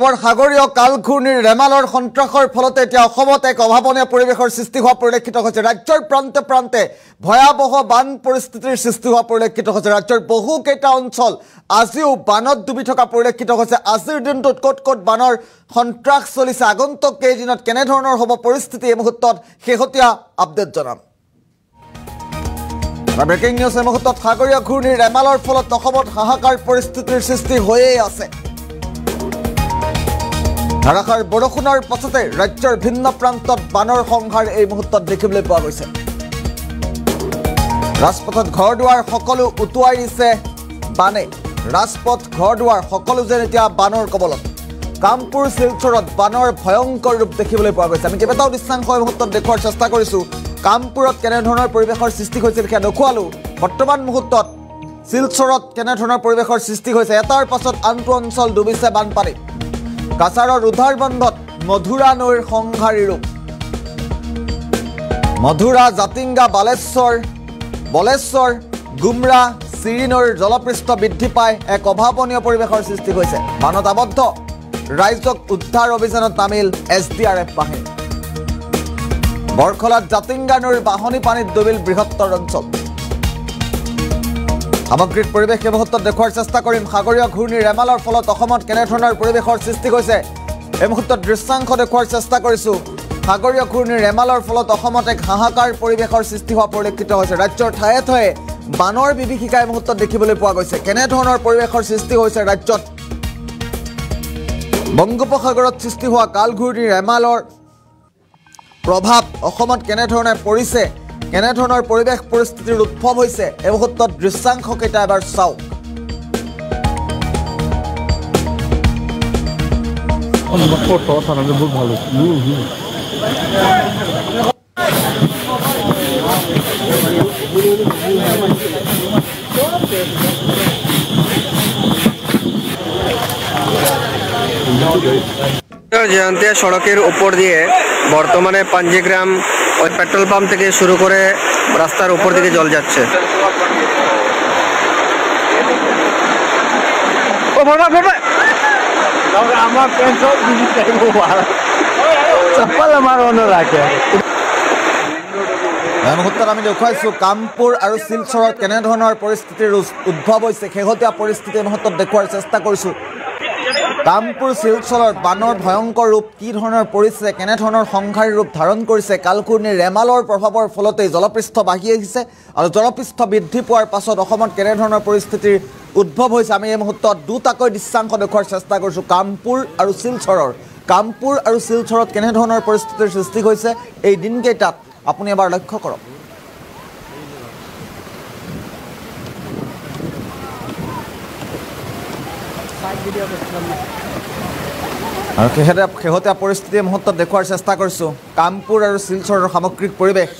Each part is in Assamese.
সাগৰীয় কালঘূৰ্ণিৰ ৰেমালৰ সন্ত্ৰাসৰ ফলতে এতিয়া অসমত এক অভাৱনীয় পৰিৱেশৰ সৃষ্টি হোৱা পৰিলক্ষিত হৈছে। ৰাজ্যৰ প্ৰান্তে প্ৰান্তে ভয়াৱহ বান পৰিস্থিতিৰ সৃষ্টি হোৱা পৰিলক্ষিত হৈছে। ৰাজ্যৰ বহুকেইটা অঞ্চল আজিও বানত ডুবি থকা পৰিলক্ষিত হৈছে। আজিৰ দিনটোত ক'ত ক'ত বানৰ সন্ত্ৰাস চলিছে, আগন্তুক কেইদিনত কেনেধৰণৰ হ'ব পৰিস্থিতি, এই মুহূৰ্তত শেহতীয়া আপডেট জনাম। ব্ৰেকিং নিউজ এই মুহূৰ্তত সাগৰীয় ঘূৰ্ণিৰ ৰেমালৰ ফলত অসমত হাহাকাৰ পৰিস্থিতিৰ সৃষ্টি হৈয়ে আছে। ধাৰাসাৰ বৰষুণৰ পাছতে ৰাজ্যৰ ভিন্ন প্ৰান্তত বানৰ সংহাৰ এই মুহূৰ্তত দেখিবলৈ পোৱা গৈছে। ৰাজপথত ঘৰ দুৱাৰ সকলো উটুৱাই দিছে বানে। ৰাজপথ ঘৰ দুৱাৰ সকলো যেন এতিয়া বানৰ কবলত। কামপুৰ শিলচৰত বানৰ ভয়ংকৰ ৰূপ দেখিবলৈ পোৱা গৈছে। আমি কেইবাটাও দৃশ্যাংশ এই মুহূৰ্তত দেখুওৱাৰ চেষ্টা কৰিছোঁ। কামপুৰত কেনেধৰণৰ পৰিৱেশৰ সৃষ্টি হৈছিল সেয়া দেখুৱালোঁ। বৰ্তমান মুহূৰ্তত শিলচৰত কেনেধৰণৰ পৰিৱেশৰ সৃষ্টি হৈছে, এটাৰ পাছত আনটো অঞ্চল ডুবিছে বানপানী। কাছাৰৰ উধাৰবন্ধত মধুৰা নৈৰ সংহাৰী ৰূপ। মধুৰা, জাতিংগা, বলেশ্বৰ, গুমৰা, চিৰি নৈৰ জলপৃষ্ঠ বৃদ্ধি পাই এক অভাৱনীয় পৰিৱেশৰ সৃষ্টি হৈছে। বানত আবদ্ধ ৰাইজক উদ্ধাৰ অভিযানত নামিল SDRF বাহিনী। বৰখলাত জাতিংগা নৈৰ বাঢ়নী পানীত ডুবিল বৃহত্তৰ অঞ্চল। সামগ্ৰিক পৰিৱেশ এই মুহূৰ্তত দেখুওৱাৰ চেষ্টা কৰিম। সাগৰীয় ঘূৰ্ণি ৰেমালৰ ফলত অসমত কেনেধৰণৰ পৰিৱেশৰ সৃষ্টি হৈছে এই মুহূৰ্তত দৃশ্যাংশ দেখুওৱাৰ চেষ্টা কৰিছোঁ। সাগৰীয় ঘূৰ্ণি ৰেমালৰ ফলত অসমত এক হাহাকাৰ পৰিৱেশৰ সৃষ্টি হোৱা পৰিলক্ষিত হৈছে। ৰাজ্যৰ ঠায়ে ঠায়ে বানৰ বিভীষিকা এই মুহূৰ্তত দেখিবলৈ পোৱা গৈছে। কেনেধৰণৰ পৰিৱেশৰ সৃষ্টি হৈছে ৰাজ্যত। বংগোপসাগৰত সৃষ্টি হোৱা কালঘূৰ্ণি ৰেমালৰ প্ৰভাৱ অসমত কেনেধৰণে পৰিছে, কেনেধৰণৰ পৰিৱেশ পৰিস্থিতিৰ উদ্ভৱ হৈছে এই মুহূৰ্তত দৃশ্যাংশকেইটা এবাৰ চাওক। জয়ন্তিয়া সড়কের উপর দিয়ে বর্তমানে পাঞ্জিগ্রাম ওই পেট্রোল পাম্প থেকে শুরু করে রাস্তার উপর দিকে জল যাচ্ছে। এই মুহূৰ্তত আমি দেখুৱাইছোঁ কামপুৰ আৰু শিলচৰত কেনেধৰণৰ পৰিস্থিতিৰ উদ্ভৱ হৈছে। শেহতীয়া পৰিস্থিতি এই মুহূৰ্তত দেখুওৱাৰ চেষ্টা কৰিছোঁ। কামপুৰ শিলচৰৰ বানৰ ভয়ংকৰ ৰূপ কি ধৰণৰ পৰিছে, কেনেধৰণৰ সংহাৰী ৰূপ ধাৰণ কৰিছে। কালঘূৰ্ণি ৰেমালৰ প্ৰভাৱৰ ফলতেই জলপৃষ্ঠ বাঢ়ি আহিছে আৰু জলপৃষ্ঠ বৃদ্ধি পোৱাৰ পাছত অসমত কেনেধৰণৰ পৰিস্থিতিৰ উদ্ভৱ হৈছে আমি এই মুহূৰ্তত দুটাকৈ দৃশ্যাংশ দেখুওৱাৰ চেষ্টা কৰিছোঁ। কামপুৰ আৰু শিলচৰত কেনেধৰণৰ পৰিস্থিতিৰ সৃষ্টি হৈছে এই দিনকেইটাত আপুনি এবাৰ লক্ষ্য কৰক। আৰু শেহতীয়া পৰিস্থিতি মুহূৰ্তত দেখুওৱাৰ চেষ্টা কৰিছোঁ। কামপুৰ আৰু শিলচৰৰ সামগ্ৰিক পৰিৱেশ।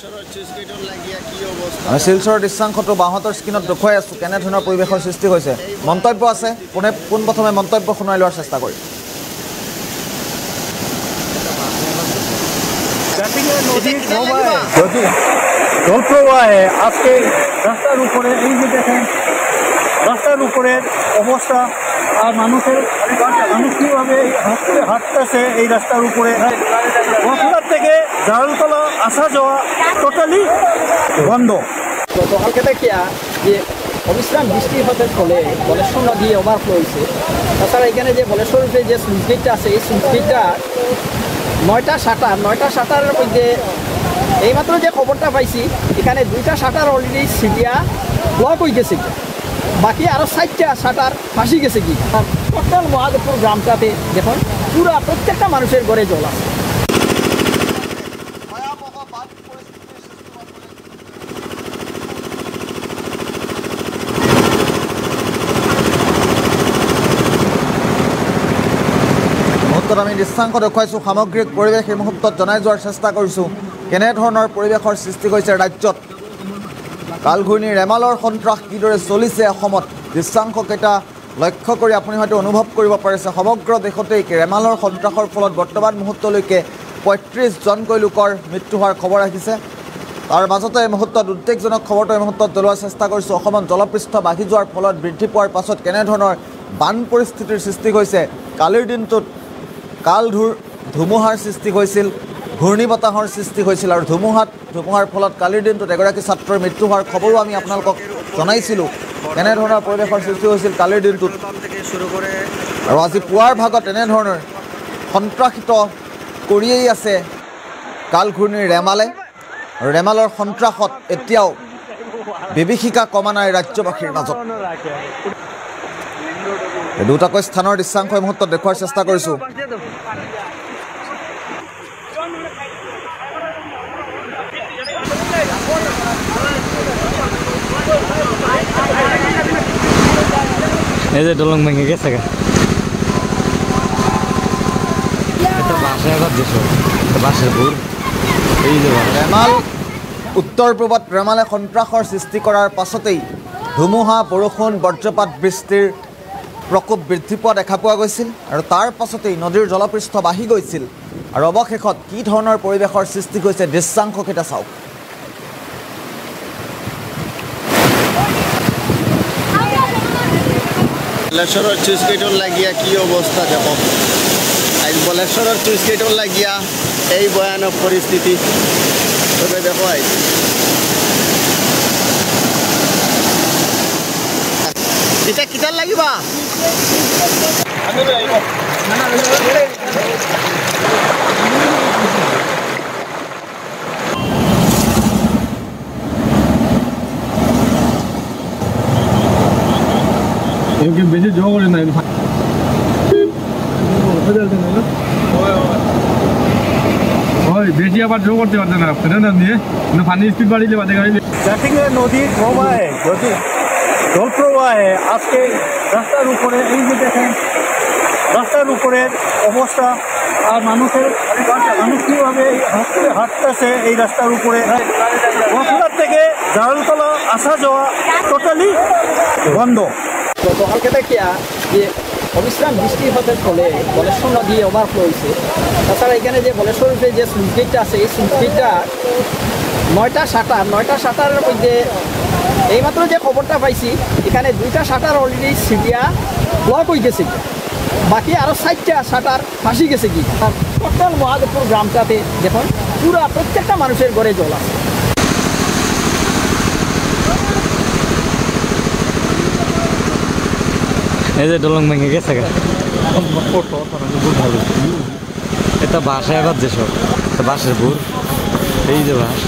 আমি শিলচৰৰ দৃশ্যাংশটো বাহঁতৰ স্ক্ৰীণত দেখুৱাই আছোঁ কেনেধৰণৰ পৰিৱেশৰ সৃষ্টি হৈছে। মন্তব্য আছে, পোনপ্ৰথমে মন্তব্য শুনাই লোৱাৰ চেষ্টা কৰিম। জলপ্রবাহে আজকে রাস্তার উপরে এই যে দেখেন রাস্তার উপরে অবস্থা আর মানুষ কীভাবে হাঁটতেছে এই রাস্তার উপরে। বরখলার থেকে জারুলতলা আসা যাওয়া টোটালি বন্ধ। গতকালকে দেখিয়া যে অবিশ্রাম বৃষ্টির হতে ফলে বলেশ্বর নদী ওভারফ্লো হয়েছে। তাছাড়া এখানে যে বলেশ্বর যে সুইচ গেটটা আছে এই সুইচ গেটটা 9টা শাটারের মধ্যে এইমাত্র যে খবরটা পাইছি এখানে 2টা শাটার অলরেডি সিরিয়া ব্লক হয়ে গেছে, বাকি আরও 4টা শাটার ফাঁসি গেছে কি। টোটাল মহাদেবপুর গ্রামটাতে দেখুন পুরা প্রত্যেকটা মানুষের ঘরে জল আছে। আমি দৃশ্যাংশ দেখুৱাইছোঁ। সামগ্ৰিক পৰিৱেশ এই মুহূৰ্তত জনাই যোৱাৰ চেষ্টা কৰিছোঁ কেনেধৰণৰ পৰিৱেশৰ সৃষ্টি হৈছে ৰাজ্যত। কালঘূৰ্ণি ৰেমালৰ সন্ত্ৰাস কিদৰে চলিছে অসমত দৃশ্যাংশকেইটা লক্ষ্য কৰি আপুনি হয়তো অনুভৱ কৰিব পাৰিছে। সমগ্ৰ দেশতেই ৰেমালৰ সন্ত্ৰাসৰ ফলত বৰ্তমান মুহূৰ্তলৈকে 35জনকৈ লোকৰ মৃত্যু হোৱাৰ খবৰ আহিছে। তাৰ মাজতে এই মুহূৰ্তত উদ্বেগজনক খবৰটো এই মুহূৰ্তত জনোৱাৰ চেষ্টা কৰিছোঁ। অসমত জলপৃষ্ঠ বাঢ়ি যোৱাৰ ফলত বৃদ্ধি পোৱাৰ পাছত কেনেধৰণৰ বান পৰিস্থিতিৰ সৃষ্টি হৈছে। কালিৰ দিনটোত ধুমুহাৰ সৃষ্টি হৈছিল, ঘূৰ্ণী বতাহৰ সৃষ্টি হৈছিল আৰু ধুমুহাৰ ফলত কালিৰ দিনটোত এগৰাকী ছাত্ৰৰ মৃত্যু হোৱাৰ খবৰো আমি আপোনালোকক জনাইছিলোঁ। এনেধৰণৰ পৰিৱেশৰ সৃষ্টি হৈছিল কালিৰ দিনটোত আৰু আজি পুৱাৰ ভাগত এনেধৰণৰ সন্ত্ৰাসিত কৰিয়েই আছে কাল ঘূৰ্ণীৰ ৰেমালে। আৰু ৰেমালৰ সন্ত্ৰাসত এতিয়াও বিভীষিকা কমা নাই ৰাজ্যবাসীৰ মাজত। দুটাকৈ স্থানৰ দৃশ্যাংশ এই মুহূৰ্তত দেখুৱাৰ চেষ্টা কৰিছোঁ। এই যে দলং ভেঙে গেছে ৰেমাল উত্তৰ পূবত ৰেমালে সন্ত্ৰাসৰ সৃষ্টি কৰাৰ পাছতেই ধুমুহা বৰষুণ বজ্ৰপাত বৃষ্টিৰ প্ৰকোপ বৃদ্ধি পোৱা দেখা পোৱা গৈছিল আৰু তাৰ পাছতেই নদীৰ জলপৃষ্ঠ বাঢ়ি গৈছিল আৰু অৱশেষত কি ধৰণৰ পৰিৱেশৰ সৃষ্টি হৈছে দৃশ্যাংশকেইটা চাওক। বলেশ্বৰৰ চুইচ গেটত লাগিয়া কি অৱস্থা দেখক। আজ বলেশ্বৰৰ চুইচ গেটত লাগিয়া এই ভয়ানক পৰিস্থিতি তবে দেখো আজ এটা কিটার লাগিবা বেশি জোর করে নাই বেশি আবার জোর করতে পারছে না ফেরানোর নিয়ে পানি স্পিড বাড়িলে বাদে গাড়ি জাতিঙ্গা নদীর প্রবাহে যদি জল প্রবাহে আজকে রাস্তার উপরে এই যে দেখেন রাস্তার উপরের অবস্থা আর মানুষ কীভাবে হাঁটতেছে এই রাস্তার উপরে বসলার থেকে জারুলতলা আসা যাওয়া টোটালি বন্ধ। গতকালকে দেখিয়া যে অবিশ্রাম বৃষ্টির হতে ফলে বলেশ্বর নদী ওভারফ্লো হয়েছে। তাছাড়া এখানে যে বলেশ্বর যে সুইচ গেটটা আছে এই সুইচ গেটটা 9টা শাটারের মধ্যে এইমাত্র যে খবরটা পাইছি এখানে 2টা শাটার অলরেডি সিটিয়া ব্লক হয়ে গেছে, বাকি আরও 4টা শাটার ফাঁসি গেছে কি। আর টোটাল মহাদেবপুর গ্রামটাতে দেখুন পুরা প্রত্যেকটা মানুষের ঘরে জল আছে। এই যে দলং ভেঙে গেছে এটা বাসা এবার যেসব বাসের ভুর এই যে বাস